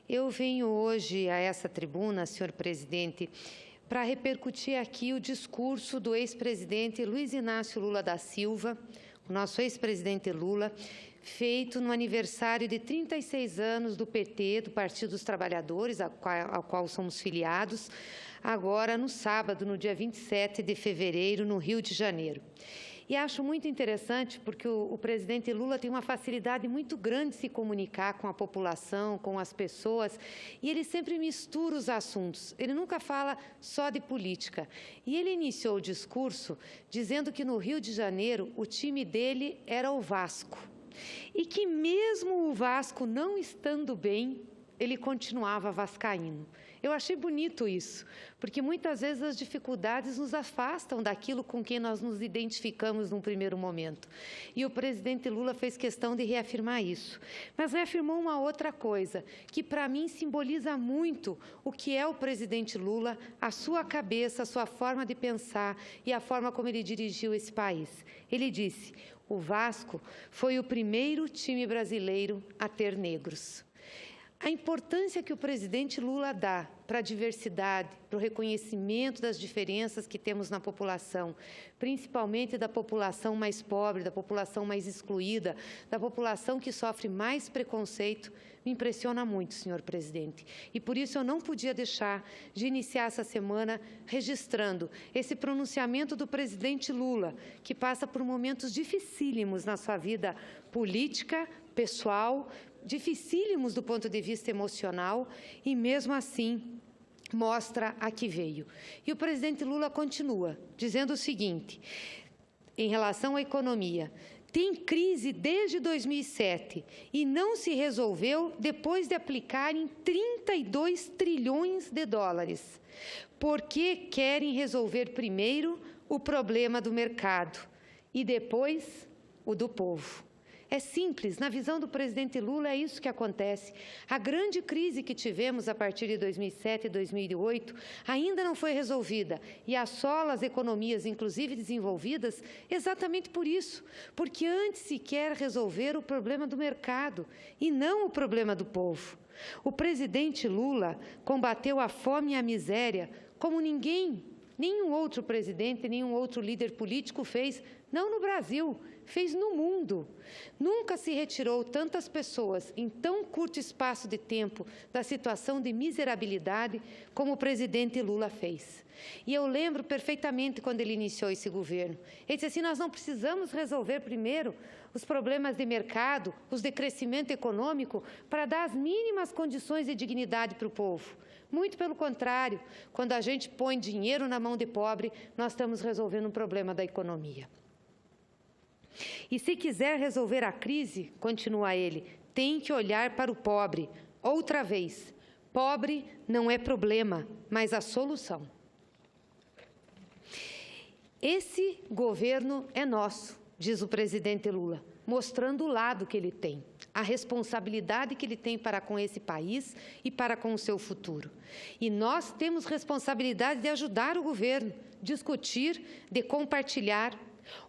Eu venho hoje a essa tribuna, senhor presidente, para repercutir aqui o discurso do ex-presidente Luiz Inácio Lula da Silva, o nosso ex-presidente Lula, feito no aniversário de 36 anos do PT, do Partido dos Trabalhadores, ao qual somos filiados, agora no sábado, no dia 27 de fevereiro, no Rio de Janeiro. E acho muito interessante porque o presidente Lula tem uma facilidade muito grande de se comunicar com a população, com as pessoas, e ele sempre mistura os assuntos. Ele nunca fala só de política. E ele iniciou o discurso dizendo que no Rio de Janeiro o time dele era o Vasco. E que mesmo o Vasco não estando bem, ele continuava vascaíno. Eu achei bonito isso, porque muitas vezes as dificuldades nos afastam daquilo com quem nós nos identificamos num primeiro momento. E o presidente Lula fez questão de reafirmar isso. Mas reafirmou uma outra coisa, que para mim simboliza muito o que é o presidente Lula, a sua cabeça, a sua forma de pensar e a forma como ele dirigiu esse país. Ele disse: o Vasco foi o primeiro time brasileiro a ter negros. A importância que o presidente Lula dá para a diversidade, para o reconhecimento das diferenças que temos na população, principalmente da população mais pobre, da população mais excluída, da população que sofre mais preconceito, me impressiona muito, senhor presidente. E por isso eu não podia deixar de iniciar essa semana registrando esse pronunciamento do presidente Lula, que passa por momentos dificílimos na sua vida política, pessoal, dificílimos do ponto de vista emocional, e mesmo assim mostra a que veio. E o presidente Lula continua dizendo o seguinte, em relação à economia: tem crise desde 2007 e não se resolveu depois de aplicarem 32 trilhões de dólares, porque querem resolver primeiro o problema do mercado e depois o do povo. É simples, na visão do presidente Lula é isso que acontece. A grande crise que tivemos a partir de 2007 e 2008 ainda não foi resolvida e assola as economias, inclusive desenvolvidas, exatamente por isso, porque antes se quer resolver o problema do mercado e não o problema do povo. O presidente Lula combateu a fome e a miséria como nenhum outro presidente, nenhum outro líder político fez, não no Brasil, fez no mundo. Nunca se retirou tantas pessoas em tão curto espaço de tempo da situação de miserabilidade como o presidente Lula fez. E eu lembro perfeitamente quando ele iniciou esse governo. Ele disse assim: nós não precisamos resolver primeiro os problemas de mercado, os de crescimento econômico, para dar as mínimas condições de dignidade para o povo. Muito pelo contrário, quando a gente põe dinheiro na mão de pobre, nós estamos resolvendo um problema da economia. E se quiser resolver a crise, continua ele, tem que olhar para o pobre. Outra vez, pobre não é problema, mas a solução. Esse governo é nosso, diz o presidente Lula, mostrando o lado que ele tem, a responsabilidade que ele tem para com esse país e para com o seu futuro. E nós temos responsabilidade de ajudar o governo, discutir, de compartilhar.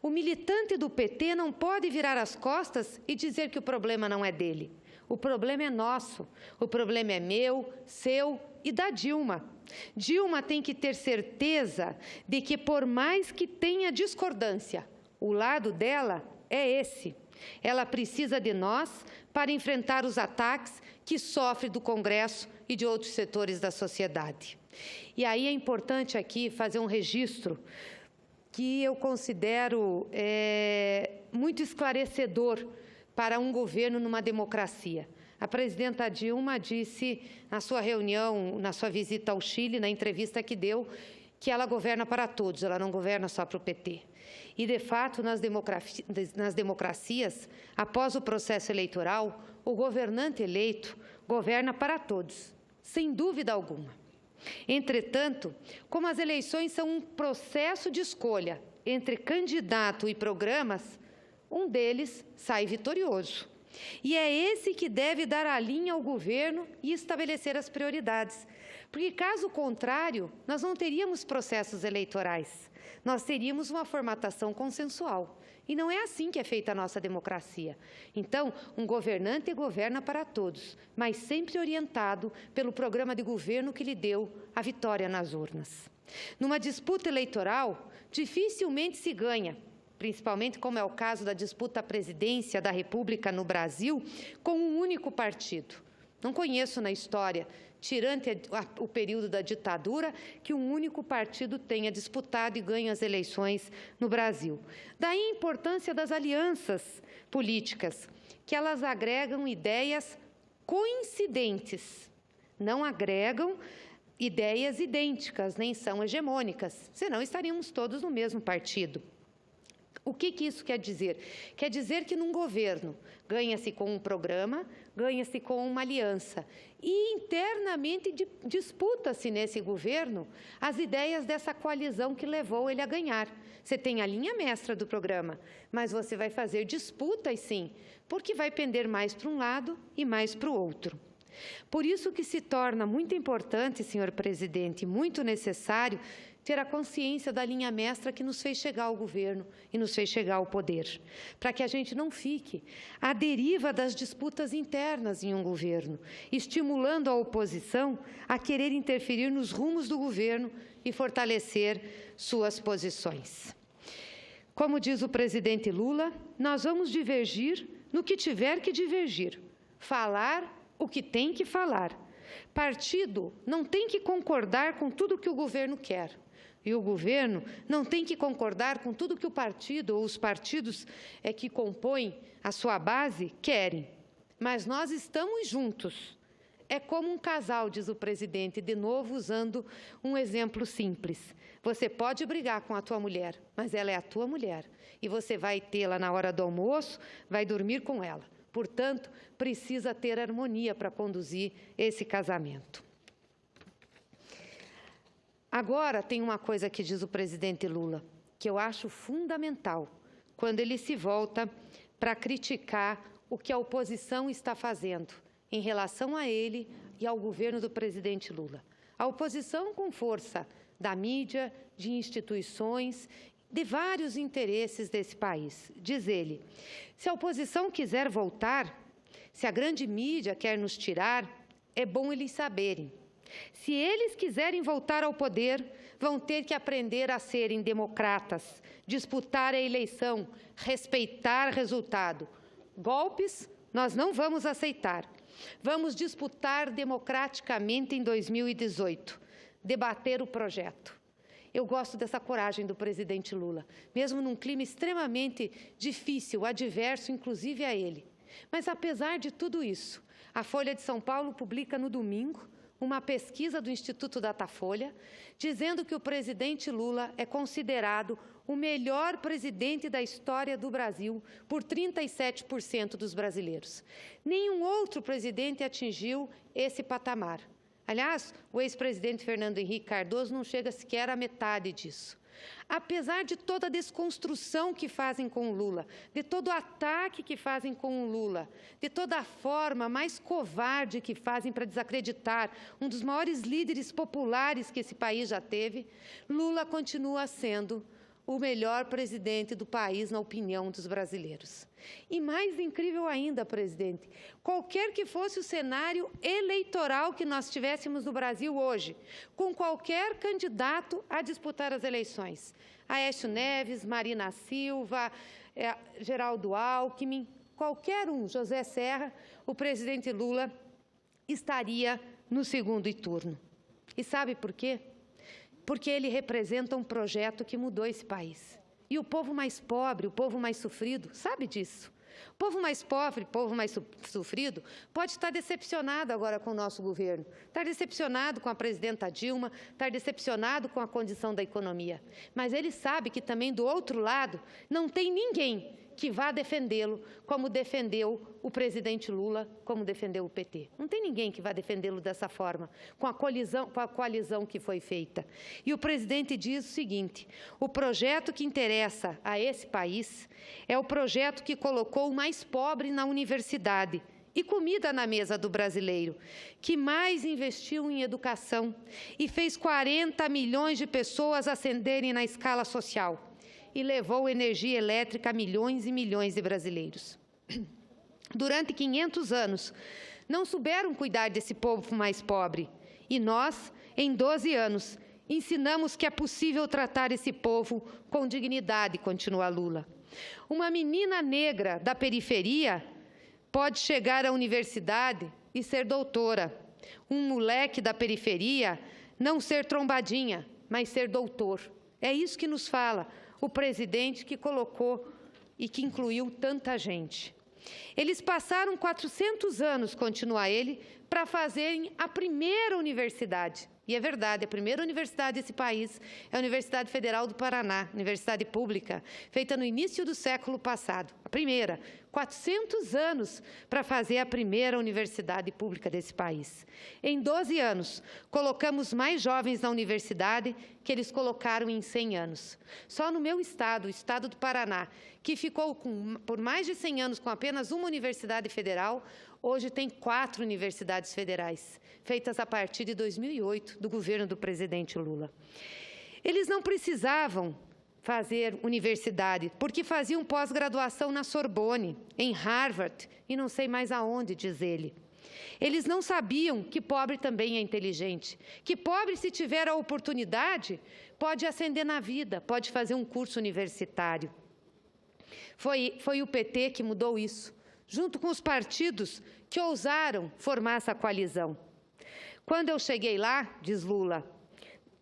O militante do PT não pode virar as costas e dizer que o problema não é dele. O problema é nosso, o problema é meu, seu e da Dilma. Dilma tem que ter certeza de que, por mais que tenha discordância, o lado dela é esse. Ela precisa de nós para enfrentar os ataques que sofre do Congresso e de outros setores da sociedade. E aí é importante aqui fazer um registro que eu considero muito esclarecedor para um governo numa democracia. A presidenta Dilma disse na sua reunião, na sua visita ao Chile, na entrevista que deu, que ela governa para todos, ela não governa só para o PT. E, de fato, nas democracias, após o processo eleitoral, o governante eleito governa para todos, sem dúvida alguma. Entretanto, como as eleições são um processo de escolha entre candidato e programas, um deles sai vitorioso. E é esse que deve dar a linha ao governo e estabelecer as prioridades. Porque, caso contrário, nós não teríamos processos eleitorais, nós teríamos uma formatação consensual. E não é assim que é feita a nossa democracia. Então, um governante governa para todos, mas sempre orientado pelo programa de governo que lhe deu a vitória nas urnas. Numa disputa eleitoral, dificilmente se ganha, principalmente como é o caso da disputa à presidência da República no Brasil, com um único partido. Não conheço na história, tirando o período da ditadura, que um único partido tenha disputado e ganho as eleições no Brasil. Daí a importância das alianças políticas, que elas agregam ideias coincidentes, não agregam ideias idênticas, nem são hegemônicas, senão estaríamos todos no mesmo partido. O que isso quer dizer? Quer dizer que num governo ganha-se com um programa, ganha-se com uma aliança. E internamente disputa-se nesse governo as ideias dessa coalizão que levou ele a ganhar. Você tem a linha mestra do programa, mas você vai fazer disputas, sim, porque vai pender mais para um lado e mais para o outro. Por isso que se torna muito importante, senhor presidente, muito necessário ter a consciência da linha mestra que nos fez chegar ao governo e nos fez chegar ao poder, para que a gente não fique à deriva das disputas internas em um governo, estimulando a oposição a querer interferir nos rumos do governo e fortalecer suas posições. Como diz o presidente Lula, nós vamos divergir no que tiver que divergir, falar o que tem que falar. Partido não tem que concordar com tudo que o governo quer. E o governo não tem que concordar com tudo que o partido ou os partidos que compõem a sua base querem. Mas nós estamos juntos. É como um casal, diz o presidente, de novo usando um exemplo simples. Você pode brigar com a tua mulher, mas ela é a tua mulher. E você vai tê-la na hora do almoço, vai dormir com ela. Portanto, precisa ter harmonia para conduzir esse casamento. Agora, tem uma coisa que diz o presidente Lula, que eu acho fundamental, quando ele se volta para criticar o que a oposição está fazendo em relação a ele e ao governo do presidente Lula. A oposição com força da mídia, de instituições, de vários interesses desse país. Diz ele, se a oposição quiser voltar, se a grande mídia quer nos tirar, é bom eles saberem. Se eles quiserem voltar ao poder, vão ter que aprender a serem democratas, disputar a eleição, respeitar resultado. Golpes, nós não vamos aceitar. Vamos disputar democraticamente em 2018, debater o projeto. Eu gosto dessa coragem do presidente Lula, mesmo num clima extremamente difícil, adverso, inclusive a ele. Mas, apesar de tudo isso, a Folha de São Paulo publica no domingo uma pesquisa do Instituto Datafolha, dizendo que o presidente Lula é considerado o melhor presidente da história do Brasil por 37% dos brasileiros. Nenhum outro presidente atingiu esse patamar. Aliás, o ex-presidente Fernando Henrique Cardoso não chega sequer à metade disso. Apesar de toda a desconstrução que fazem com o Lula, de todo o ataque que fazem com o Lula, de toda a forma mais covarde que fazem para desacreditar um dos maiores líderes populares que esse país já teve, Lula continua sendo o melhor presidente do país, na opinião dos brasileiros. E mais incrível ainda, presidente, qualquer que fosse o cenário eleitoral que nós tivéssemos no Brasil hoje, com qualquer candidato a disputar as eleições, Aécio Neves, Marina Silva, Geraldo Alckmin, qualquer um, José Serra, o presidente Lula estaria no segundo turno. E sabe por quê? Porque ele representa um projeto que mudou esse país. E o povo mais pobre, o povo mais sofrido, sabe disso. O povo mais pobre, o povo mais sofrido, pode estar decepcionado agora com o nosso governo, estar decepcionado com a presidenta Dilma, estar decepcionado com a condição da economia. Mas ele sabe que também, do outro lado, não tem ninguém que vá defendê-lo, como defendeu o presidente Lula, como defendeu o PT. Não tem ninguém que vá defendê-lo dessa forma, com a coalizão que foi feita. E o presidente diz o seguinte: o projeto que interessa a esse país é o projeto que colocou o mais pobre na universidade e comida na mesa do brasileiro, que mais investiu em educação e fez 40 milhões de pessoas ascenderem na escala social e levou energia elétrica a milhões e milhões de brasileiros. Durante 500 anos, não souberam cuidar desse povo mais pobre. E nós, em 12 anos, ensinamos que é possível tratar esse povo com dignidade, continua Lula. Uma menina negra da periferia pode chegar à universidade e ser doutora. Um moleque da periferia não ser trombadinha, mas ser doutor. É isso que nos fala o presidente que colocou e que incluiu tanta gente. Eles passaram 400 anos, continua ele, para fazerem a primeira universidade. E é verdade, a primeira universidade desse país é a Universidade Federal do Paraná, universidade pública, feita no início do século passado. A primeira, 400 anos para fazer a primeira universidade pública desse país. Em 12 anos, colocamos mais jovens na universidade que eles colocaram em 100 anos. Só no meu estado, o estado do Paraná, que ficou por mais de 100 anos com apenas uma universidade federal, hoje tem 4 universidades federais, feitas a partir de 2008, do governo do presidente Lula. Eles não precisavam fazer universidade, porque faziam pós-graduação na Sorbonne, em Harvard, e não sei mais aonde, diz ele. Eles não sabiam que pobre também é inteligente, que pobre, se tiver a oportunidade, pode ascender na vida, pode fazer um curso universitário. Foi o PT que mudou isso, junto com os partidos que ousaram formar essa coalizão. Quando eu cheguei lá, diz Lula,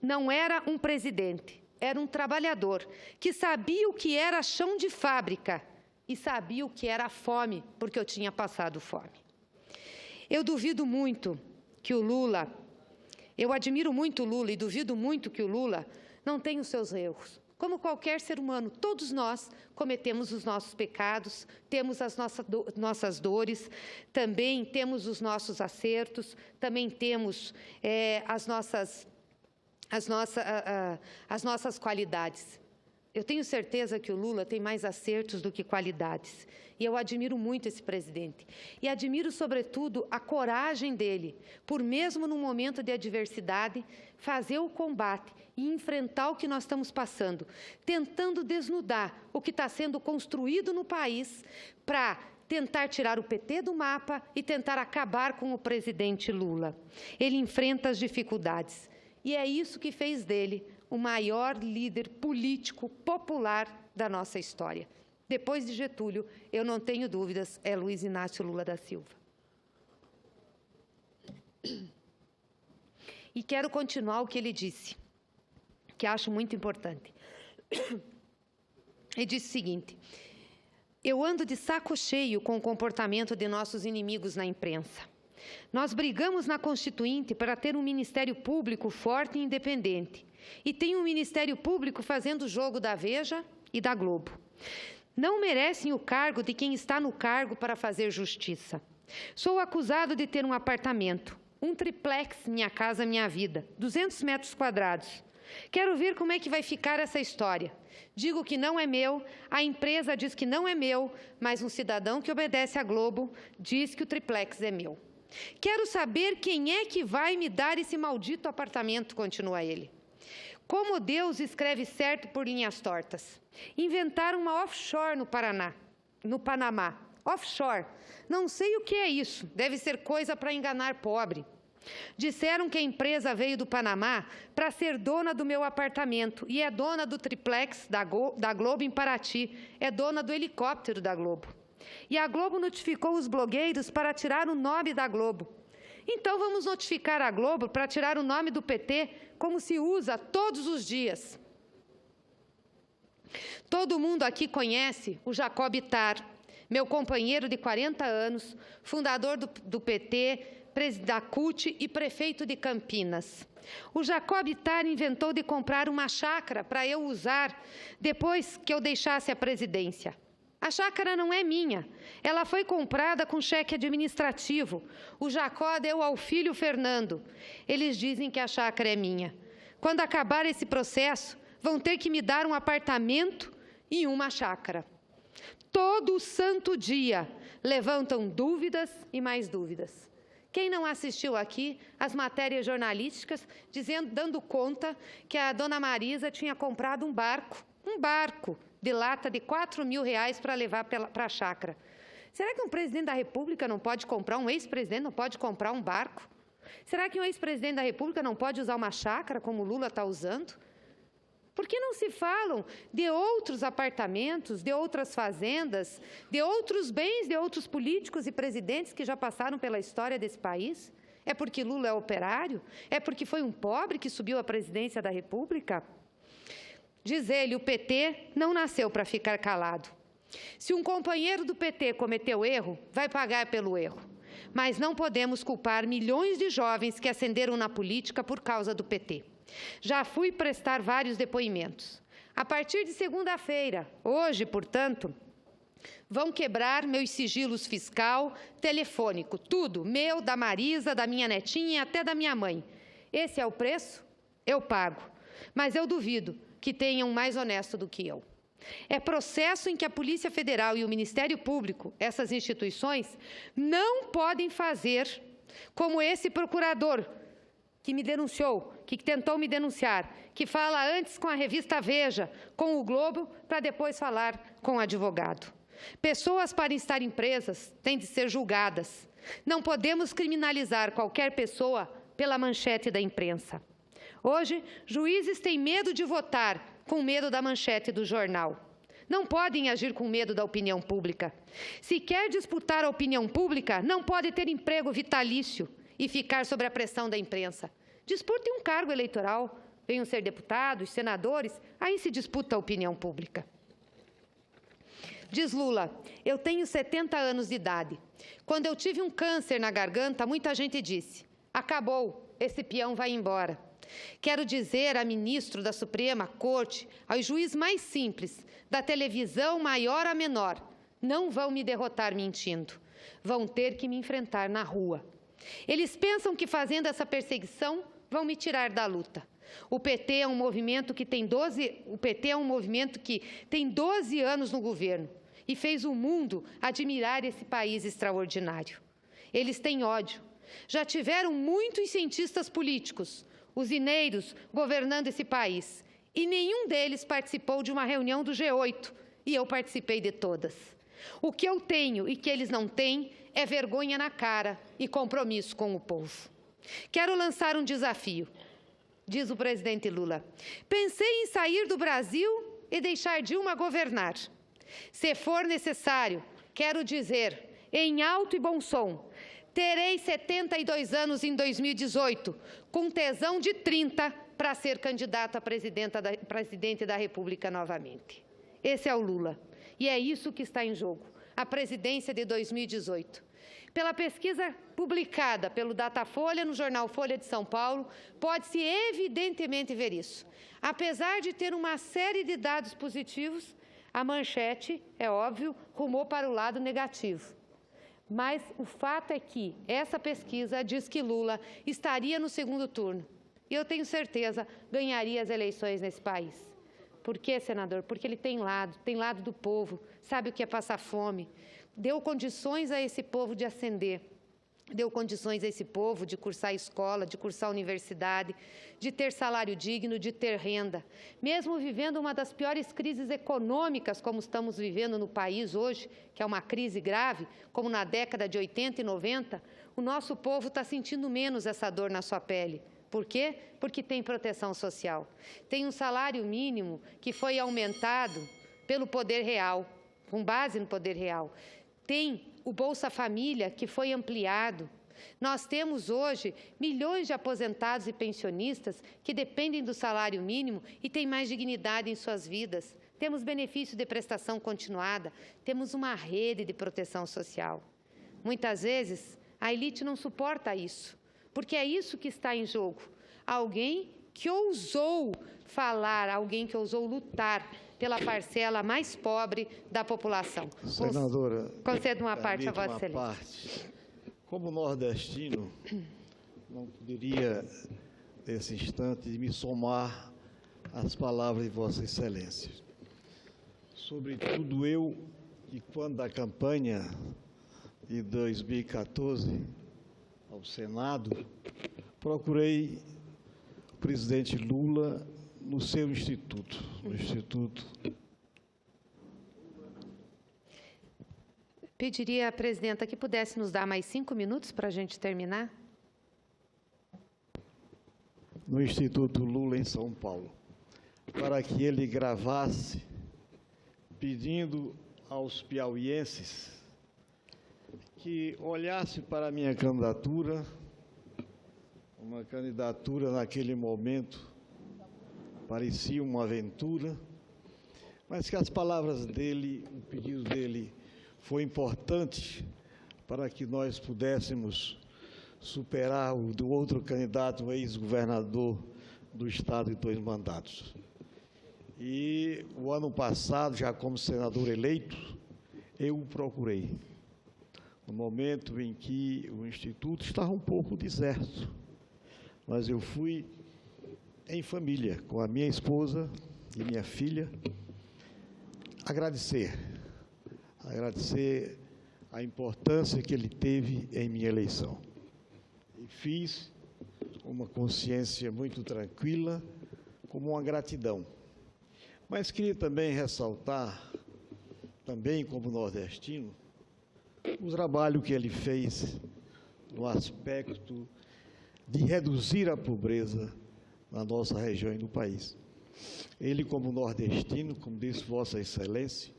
não era um presidente, era um trabalhador que sabia o que era chão de fábrica e sabia o que era fome, porque eu tinha passado fome. Eu duvido muito que o Lula, eu admiro muito o Lula e duvido muito que o Lula não tenha os seus erros. Como qualquer ser humano, todos nós cometemos os nossos pecados, temos as nossas dores, também temos os nossos acertos, também temos as nossas qualidades. Eu tenho certeza que o Lula tem mais acertos do que qualidades. E eu admiro muito esse presidente. E admiro, sobretudo, a coragem dele, por mesmo num momento de adversidade, fazer o combate e enfrentar o que nós estamos passando, tentando desnudar o que está sendo construído no país para tentar tirar o PT do mapa e tentar acabar com o presidente Lula. Ele enfrenta as dificuldades. E é isso que fez dele o maior líder político popular da nossa história. Depois de Getúlio, eu não tenho dúvidas, é Luiz Inácio Lula da Silva. E quero continuar o que ele disse, que acho muito importante. Ele disse o seguinte: eu ando de saco cheio com o comportamento de nossos inimigos na imprensa. Nós brigamos na Constituinte para ter um Ministério Público forte e independente. E tem um Ministério Público fazendo o jogo da Veja e da Globo. Não merecem o cargo de quem está no cargo para fazer justiça. Sou acusado de ter um apartamento, um triplex, Minha Casa Minha Vida, 200 metros quadrados. Quero ver como é que vai ficar essa história. Digo que não é meu, a empresa diz que não é meu, mas um cidadão que obedece à Globo diz que o triplex é meu. Quero saber quem é que vai me dar esse maldito apartamento, continua ele. Como Deus escreve certo por linhas tortas. Inventaram uma offshore no Panamá. Offshore. Não sei o que é isso. Deve ser coisa para enganar pobre. Disseram que a empresa veio do Panamá para ser dona do meu apartamento e é dona do triplex da Globo em Paraty. É dona do helicóptero da Globo. E a Globo notificou os blogueiros para tirar o nome da Globo. Então vamos notificar a Globo para tirar o nome do PT, como se usa todos os dias. Todo mundo aqui conhece o Jacob Ittar, meu companheiro de 40 anos, fundador do PT, presidente da CUT e prefeito de Campinas. O Jacob Ittar inventou de comprar uma chácara para eu usar depois que eu deixasse a presidência. A chácara não é minha. Ela foi comprada com cheque administrativo. O Jacó deu ao filho Fernando. Eles dizem que a chácara é minha. Quando acabar esse processo, vão ter que me dar um apartamento e uma chácara. Todo santo dia levantam dúvidas e mais dúvidas. Quem não assistiu aqui às matérias jornalísticas dando conta que a dona Marisa tinha comprado um barco de lata de R$4.000 para levar para a chácara. Será que um presidente da República não pode comprar, um ex-presidente não pode comprar um barco? Será que um ex-presidente da República não pode usar uma chácara como o Lula está usando? Por que não se falam de outros apartamentos, de outras fazendas, de outros bens, de outros políticos e presidentes que já passaram pela história desse país? É porque Lula é operário? É porque foi um pobre que subiu à presidência da República? Diz ele, o PT não nasceu para ficar calado. Se um companheiro do PT cometeu erro, vai pagar pelo erro. Mas não podemos culpar milhões de jovens que ascenderam na política por causa do PT. Já fui prestar vários depoimentos. A partir de segunda-feira, hoje, portanto, vão quebrar meus sigilos fiscal, telefônico, tudo, meu, da Marisa, da minha netinha e até da minha mãe. Esse é o preço? Eu pago. Mas eu duvido que tenham mais honesto do que eu. É processo em que a Polícia Federal e o Ministério Público, essas instituições, não podem fazer como esse procurador que me denunciou, que tentou me denunciar, que fala antes com a revista Veja, com o Globo, para depois falar com o advogado. Pessoas, para estar presas, têm de ser julgadas. Não podemos criminalizar qualquer pessoa pela manchete da imprensa. Hoje, juízes têm medo de votar com medo da manchete do jornal. Não podem agir com medo da opinião pública. Se quer disputar a opinião pública, não pode ter emprego vitalício e ficar sob a pressão da imprensa. Disputem um cargo eleitoral, venham ser deputados, senadores, aí se disputa a opinião pública. Diz Lula, eu tenho 70 anos de idade. Quando eu tive um câncer na garganta, muita gente disse, acabou, esse peão vai embora. Quero dizer a ministro da Suprema Corte, aos juízes mais simples, da televisão maior a menor, não vão me derrotar mentindo, vão ter que me enfrentar na rua. Eles pensam que fazendo essa perseguição vão me tirar da luta. O PT é um movimento que tem 12 anos no governo e fez o mundo admirar esse país extraordinário. Eles têm ódio. Já tiveram muitos cientistas políticos, usineiros, governando esse país, e nenhum deles participou de uma reunião do G8, e eu participei de todas. O que eu tenho e que eles não têm é vergonha na cara e compromisso com o povo. Quero lançar um desafio, diz o presidente Lula. Pensei em sair do Brasil e deixar Dilma governar. Se for necessário, quero dizer, em alto e bom som, terei 72 anos em 2018, com tesão de 30 para ser candidata a presidente da República novamente. Esse é o Lula. E é isso que está em jogo, a presidência de 2018. Pela pesquisa publicada pelo Datafolha no jornal Folha de São Paulo, pode-se evidentemente ver isso. Apesar de ter uma série de dados positivos, a manchete, é óbvio, rumou para o lado negativo. Mas o fato é que essa pesquisa diz que Lula estaria no segundo turno. E eu tenho certeza, ganharia as eleições nesse país. Por quê, senador? Porque ele tem lado do povo, sabe o que é passar fome. Deu condições a esse povo de ascender. Deu condições a esse povo de cursar escola, de cursar universidade, de ter salário digno, de ter renda. Mesmo vivendo uma das piores crises econômicas, como estamos vivendo no país hoje, que é uma crise grave, como na década de 80 e 90, o nosso povo está sentindo menos essa dor na sua pele. Por quê? Porque tem proteção social. Tem um salário mínimo que foi aumentado pelo Poder Real, com base no Poder Real. Tem o Bolsa Família, que foi ampliado. Nós temos hoje milhões de aposentados e pensionistas que dependem do salário mínimo e têm mais dignidade em suas vidas. Temos benefício de prestação continuada, temos uma rede de proteção social. Muitas vezes, a elite não suporta isso, porque é isso que está em jogo. Alguém que ousou falar, alguém que ousou lutar pela parcela mais pobre da população. Senadora, concedo uma parte a Vossa Excelência. Como nordestino, não poderia, nesse instante, me somar às palavras de Vossa Excelência. Sobretudo eu, que quando da campanha de 2014 ao Senado, procurei o presidente Lula no seu instituto, Pediria à presidenta que pudesse nos dar mais 5 minutos para a gente terminar. No Instituto Lula, em São Paulo, para que ele gravasse, pedindo aos piauienses que olhasse para a minha candidatura, uma candidatura naquele momento parecia uma aventura, mas que as palavras dele, o pedido dele, foi importante para que nós pudéssemos superar o do outro candidato, o ex-governador do Estado de 2 mandatos. E o ano passado, já como senador eleito, eu o procurei, no momento em que o Instituto estava um pouco deserto. Mas eu fui em família, com a minha esposa e minha filha, agradecer a importância que ele teve em minha eleição. E fiz uma consciência muito tranquila, como uma gratidão. Mas queria também ressaltar, também como nordestino, o trabalho que ele fez no aspecto de reduzir a pobreza na nossa região e no país. Ele, como nordestino, como disse Vossa Excelência,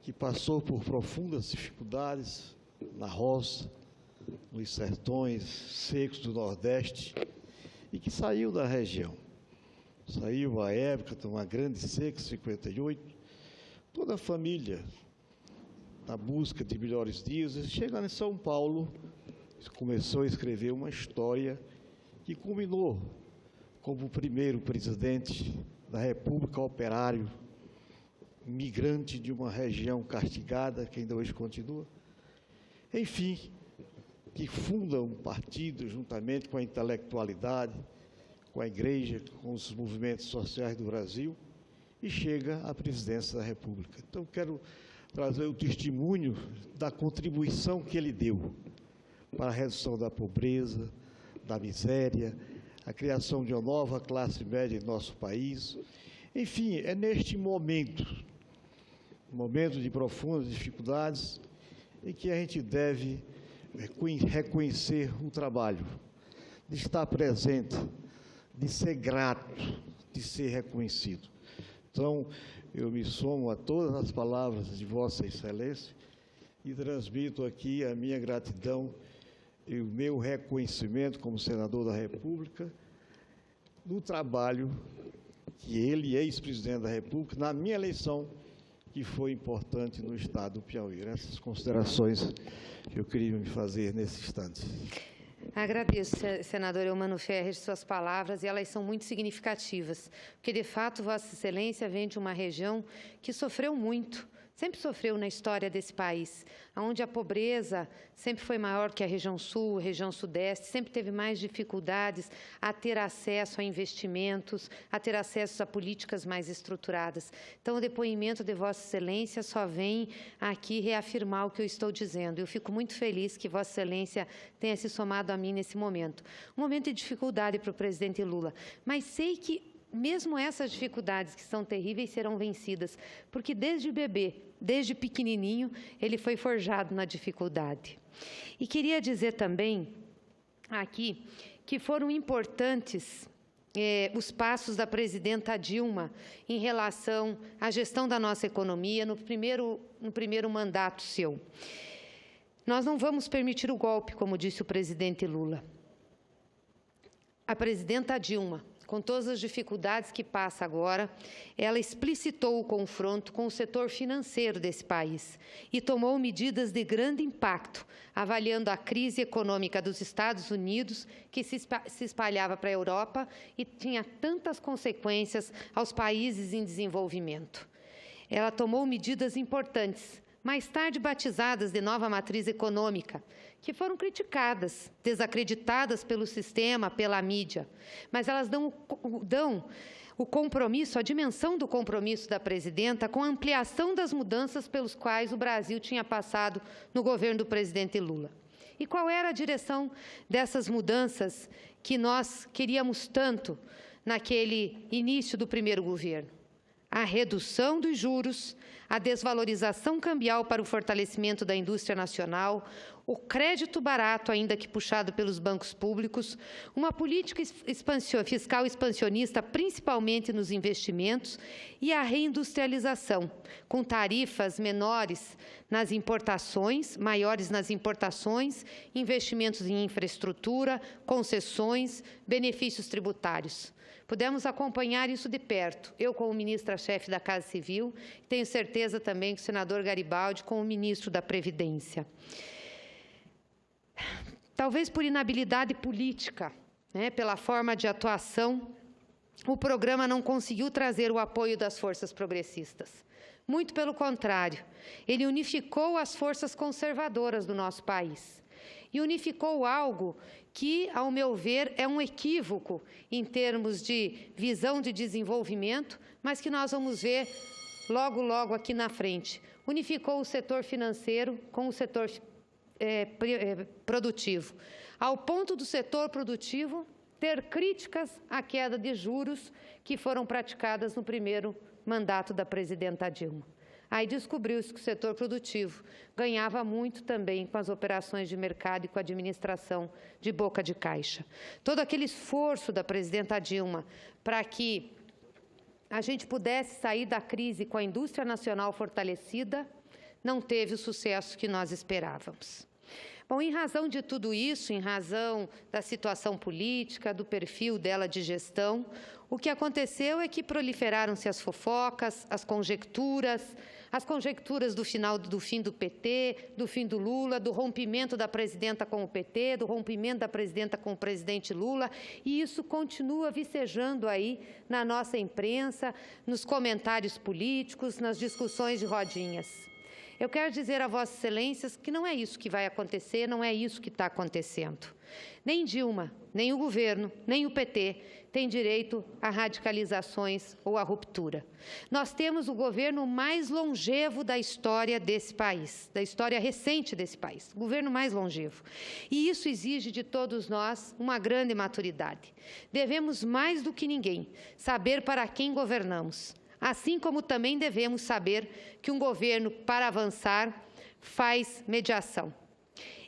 que passou por profundas dificuldades na roça, nos sertões secos do Nordeste, e que saiu da região. Saiu à época de uma grande seca, 58, toda a família na busca de melhores dias, e chegando em São Paulo, começou a escrever uma história que culminou como o primeiro presidente da República operário, migrante de uma região castigada, que ainda hoje continua. Enfim, que funda um partido juntamente com a intelectualidade, com a igreja, com os movimentos sociais do Brasil, e chega à presidência da República. Então, quero trazer o testemunho da contribuição que ele deu para a redução da pobreza, da miséria, a criação de uma nova classe média em nosso país. Enfim, é neste momento de profundas dificuldades, em que a gente deve reconhecer o trabalho, de estar presente, de ser grato, de ser reconhecido. Então, eu me somo a todas as palavras de Vossa Excelência e transmito aqui a minha gratidão e o meu reconhecimento como senador da República no trabalho que ele, ex-presidente da República, na minha eleição, que foi importante no Estado do Piauí. Essas considerações que eu queria me fazer nesse instante. Agradeço, senador Eumano Ferres, suas palavras, e elas são muito significativas, porque, de fato, Vossa Excelência vem de uma região que sofreu muito, sempre sofreu na história desse país, onde a pobreza sempre foi maior que a região sul, a região sudeste, sempre teve mais dificuldades a ter acesso a investimentos, a ter acesso a políticas mais estruturadas. Então, o depoimento de Vossa Excelência só vem aqui reafirmar o que eu estou dizendo. Eu fico muito feliz que Vossa Excelência tenha se somado a mim nesse momento. Um momento de dificuldade para o presidente Lula, mas sei que mesmo essas dificuldades que são terríveis serão vencidas, porque desde bebê, desde pequenininho, ele foi forjado na dificuldade. E queria dizer também aqui que foram importantes os passos da presidenta Dilma em relação à gestão da nossa economia no primeiro mandato seu. Nós não vamos permitir o golpe, como disse o presidente Lula. A presidenta Dilma, com todas as dificuldades que passa agora, ela explicitou o confronto com o setor financeiro desse país e tomou medidas de grande impacto, avaliando a crise econômica dos Estados Unidos, que se espalhava para a Europa e tinha tantas consequências aos países em desenvolvimento. Ela tomou medidas importantes, mais tarde batizadas de nova matriz econômica, que foram criticadas, desacreditadas pelo sistema, pela mídia, mas elas dão o compromisso, a dimensão do compromisso da presidenta com a ampliação das mudanças pelos quais o Brasil tinha passado no governo do presidente Lula. E qual era a direção dessas mudanças que nós queríamos tanto naquele início do primeiro governo? A redução dos juros, a desvalorização cambial para o fortalecimento da indústria nacional, o crédito barato, ainda que puxado pelos bancos públicos, uma política fiscal expansionista, principalmente nos investimentos, e a reindustrialização, com tarifas menores nas importações, maiores nas importações, investimentos em infraestrutura, concessões, benefícios tributários. Pudemos acompanhar isso de perto, eu como ministra-chefe da Casa Civil, tenho certeza também que o senador Garibaldi como ministro da Previdência. Talvez por inabilidade política, pela forma de atuação, o programa não conseguiu trazer o apoio das forças progressistas. Muito pelo contrário, ele unificou as forças conservadoras do nosso país. E unificou algo que, ao meu ver, é um equívoco em termos de visão de desenvolvimento, mas que nós vamos ver logo, logo aqui na frente. Unificou o setor financeiro com o setor produtivo, ao ponto do setor produtivo ter críticas à queda de juros que foram praticadas no primeiro mandato da presidenta Dilma. Aí descobriu-se que o setor produtivo ganhava muito também com as operações de mercado e com a administração de boca de caixa. Todo aquele esforço da presidenta Dilma para que a gente pudesse sair da crise com a indústria nacional fortalecida, não teve o sucesso que nós esperávamos. Bom, em razão de tudo isso, em razão da situação política, do perfil dela de gestão, o que aconteceu é que proliferaram-se as fofocas, as conjecturas do fim do PT, do fim do Lula, do rompimento da presidenta com o PT, do rompimento da presidenta com o presidente Lula, e isso continua vicejando aí na nossa imprensa, nos comentários políticos, nas discussões de rodinhas. Eu quero dizer a Vossas Excelências que não é isso que vai acontecer, não é isso que está acontecendo. Nem Dilma, nem o governo, nem o PT têm direito a radicalizações ou a ruptura. Nós temos o governo mais longevo da história desse país, da história recente desse país, o governo mais longevo. E isso exige de todos nós uma grande maturidade. Devemos, mais do que ninguém, saber para quem governamos. Assim como também devemos saber que um governo, para avançar, faz mediação.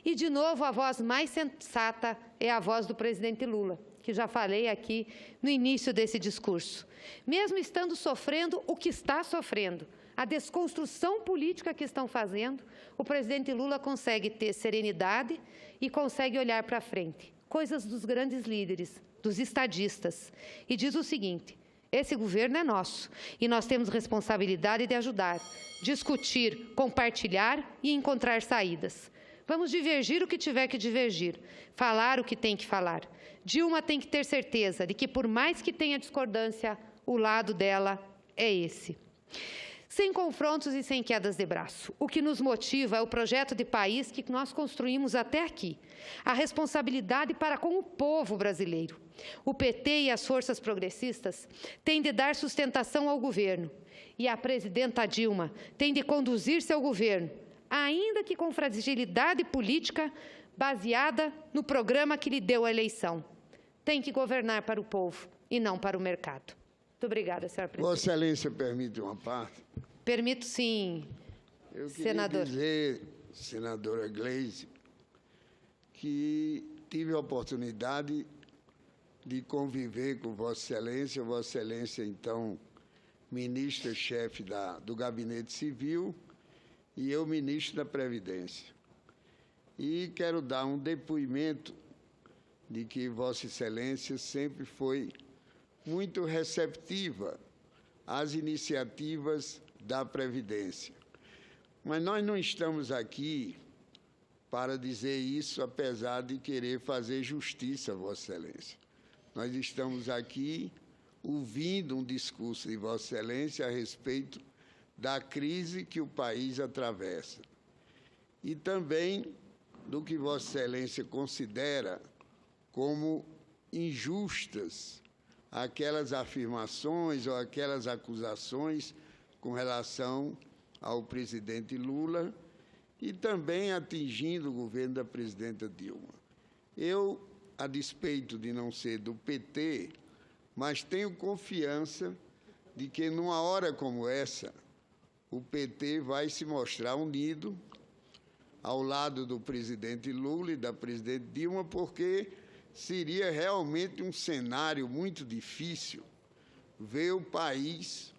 E, de novo, a voz mais sensata é a voz do presidente Lula, que já falei aqui no início desse discurso. Mesmo estando sofrendo o que está sofrendo, a desconstrução política que estão fazendo, o presidente Lula consegue ter serenidade e consegue olhar para frente. Coisas dos grandes líderes, dos estadistas. E diz o seguinte: esse governo é nosso e nós temos responsabilidade de ajudar, discutir, compartilhar e encontrar saídas. Vamos divergir o que tiver que divergir, falar o que tem que falar. Dilma tem que ter certeza de que, por mais que tenha discordância, o lado dela é esse. Sem confrontos e sem quedas de braço. O que nos motiva é o projeto de país que nós construímos até aqui. A responsabilidade para com o povo brasileiro. O PT e as forças progressistas têm de dar sustentação ao governo. E a presidenta Dilma tem de conduzir seu governo, ainda que com fragilidade política, baseada no programa que lhe deu a eleição. Tem que governar para o povo e não para o mercado. Muito obrigada, senhora presidente. Vossa Excelência permite uma parte? Permito, sim, senador. Eu queria dizer, senadora Gleisi, que tive a oportunidade de conviver com Vossa Excelência, então, ministra-chefe do Gabinete Civil, e eu, ministro da Previdência. E quero dar um depoimento de que Vossa Excelência sempre foi muito receptiva às iniciativas da Previdência. Mas nós não estamos aqui para dizer isso, apesar de querer fazer justiça a Vossa Excelência. Nós estamos aqui ouvindo um discurso de Vossa Excelência a respeito da crise que o país atravessa e também do que Vossa Excelência considera como injustas aquelas afirmações ou aquelas acusações com relação ao presidente Lula e também atingindo o governo da presidenta Dilma. Eu, a despeito de não ser do PT, mas tenho confiança de que, numa hora como essa, o PT vai se mostrar unido ao lado do presidente Lula e da presidente Dilma, porque seria realmente um cenário muito difícil ver o país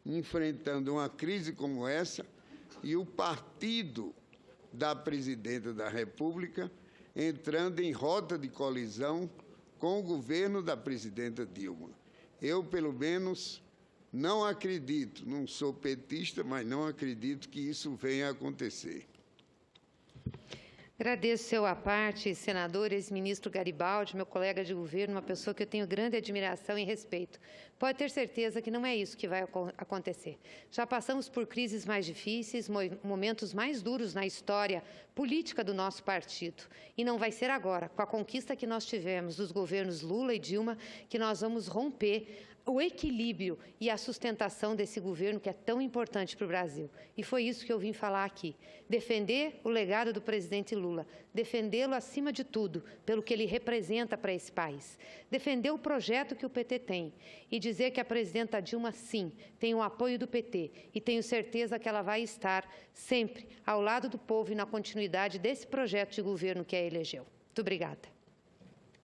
enfrentando uma crise como essa e o partido da presidenta da República entrando em rota de colisão com o governo da presidenta Dilma. Eu, pelo menos, não acredito, não sou petista, mas não acredito que isso venha a acontecer. Agradeço seu à parte, senador, ex-ministro Garibaldi, meu colega de governo, uma pessoa que eu tenho grande admiração e respeito. Pode ter certeza que não é isso que vai acontecer. Já passamos por crises mais difíceis, momentos mais duros na história política do nosso partido. E não vai ser agora, com a conquista que nós tivemos dos governos Lula e Dilma, que nós vamos romper o equilíbrio e a sustentação desse governo que é tão importante para o Brasil. E foi isso que eu vim falar aqui. Defender o legado do presidente Lula, defendê-lo acima de tudo, pelo que ele representa para esse país. Defender o projeto que o PT tem e dizer que a presidenta Dilma, sim, tem o apoio do PT e tenho certeza que ela vai estar sempre ao lado do povo e na continuidade desse projeto de governo que a elegeu. Muito obrigada.